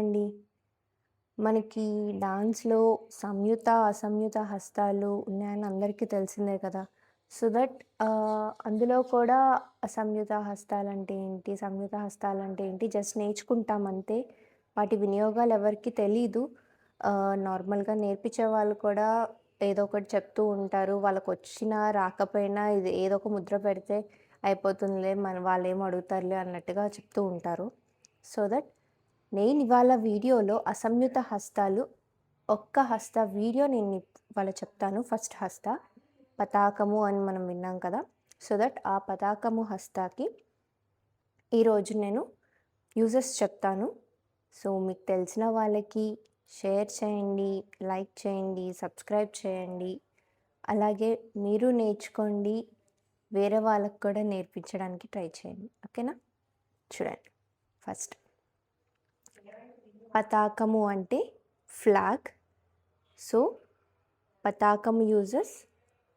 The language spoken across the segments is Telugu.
అండి. మనకి డాన్స్‌లో సంయుత, అసంయుత హస్తాలు ఉన్నాయని అందరికీ తెలిసిందే కదా! సో దట్ అందులో కూడా అసంయుత హస్తాలంటే ఏంటి? సంయుత హస్తాలంటే ఏంటి? జస్ట్ నేర్చుకుంటాం అంతే. వాటి వినియోగాలు ఎవరికీ తెలీదు. నార్మల్‌గా నేర్పించే వాళ్ళు కూడా ఏదో ఒకటి చెప్తూ ఉంటారు. వాళ్ళకొచ్చినా రాకపోయినా ఇది ఏదో ఒక ముద్ర పెడితే అయిపోతుందిలే వాళ్ళేం అడుగుతారులే అన్నట్టుగా చెప్తూ ఉంటారు. సో దట్ నేనివాళ వీడియోలో అసంయుత హస్తాలు, ఒక్క హస్త వీడియో ఇవాళ చెప్తాను. ఫస్ట్ హస్త, పతాకము అని మనం విన్నాం కదా! సో దట్ ఆ పతాకము హస్తాకి ఈరోజు నేను యూజెస్ చెప్తాను. సో మీకు తెలిసిన వాళ్ళకి షేర్ చేయండి, లైక్ చేయండి, సబ్స్క్రైబ్ చేయండి. అలాగే మీరు నేర్చుకోండి. వేరే వాళ్ళకి కూడా నేర్పించడానికి ట్రై చేయండి. ఓకేనా? చూడండి ఫస్ట్. పతాకము అంటే ఫ్లాగ్. సో పతాకం యూజెస్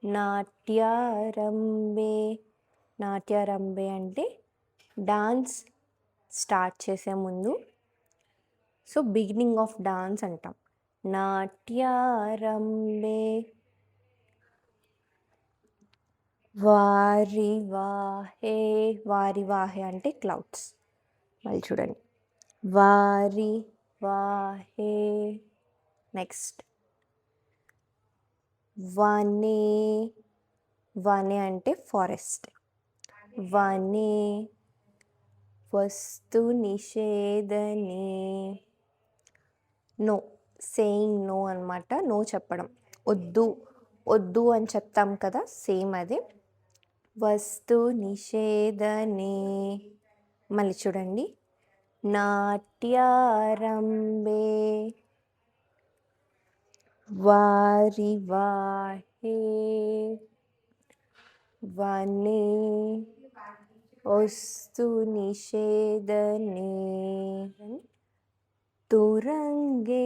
నాట్యారంభే. నాట్యారంభే అంటే డాన్స్ స్టార్ట్ చేసే ముందు. సో బిగినింగ్ ఆఫ్ డాన్స్ అంటాం. నాట్యారంభే. వారివాహే. వారివాహే అంటే క్లౌడ్స్. మళ్ళీ చూడండి. వారివాహే. నెక్స్ట్ వనే. వనే అంటే ఫారెస్ట్. వనే. వస్తు నిషేధనే. నో. సేయింగ్ నో అనమాట. నో చెప్పడం. వద్దు వద్దు అని చెప్తాం కదా, సేమ్ అదే. వస్తు నిషేధనే. మళ్ళీ చూడండి. నాట్యారంభే. వారివాహే. వనే. వస్తు నిషేధనే. తురంగే.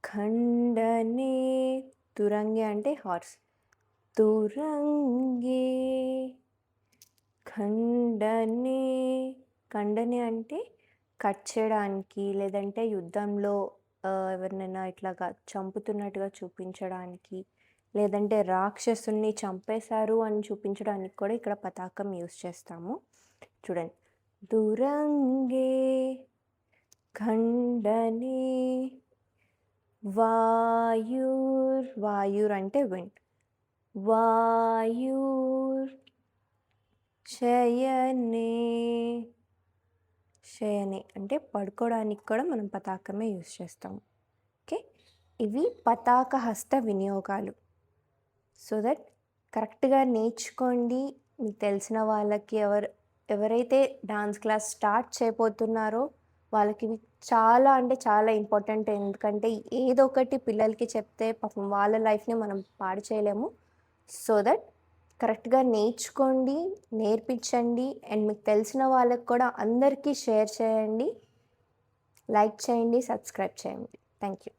ఖండనే. తురంగే అంటే హార్స్. తురంగే. ఖండనే. ఖండనే అంటే కట్ చేయడానికి, లేదంటే యుద్ధంలో ఎవరినైనా ఇట్లాగా చంపుతున్నట్టుగా చూపించడానికి, లేదంటే రాక్షసుని చంపేశారు అని చూపించడానికి కూడా ఇక్కడ పతాకం యూజ్ చేస్తాము. చూడండి. తురంగే. ఖండనే. వాయుర్. వాయుర్ అంటే విండ్. వాయుర్. శయనే. శయనే అంటే పడుకోవడానికి కూడా మనం పతాకమే యూజ్ చేస్తాము. ఓకే, ఇవి పతాక హస్త వినియోగాలు. సో దట్ కరెక్ట్గా నేర్చుకోండి. మీకు తెలిసిన వాళ్ళకి ఎవరైతే డాన్స్ క్లాస్ స్టార్ట్ చేయబోతున్నారో వాళ్ళకి ఇవి చాలా అంటే చాలా ఇంపార్టెంట్. ఎందుకంటే ఏదో ఒకటి పిల్లలకి చెప్తే పాపం వాళ్ళ లైఫ్ని మనం పాడు చేయలేము. సో దట్ కరెక్ట్గా నేర్చుకోండి, నేర్పించండి. అండ్ మీకు తెలిసిన వాళ్ళకి కూడా అందరికీ షేర్ చేయండి, లైక్ చేయండి, సబ్స్క్రైబ్ చేయండి. Thank you.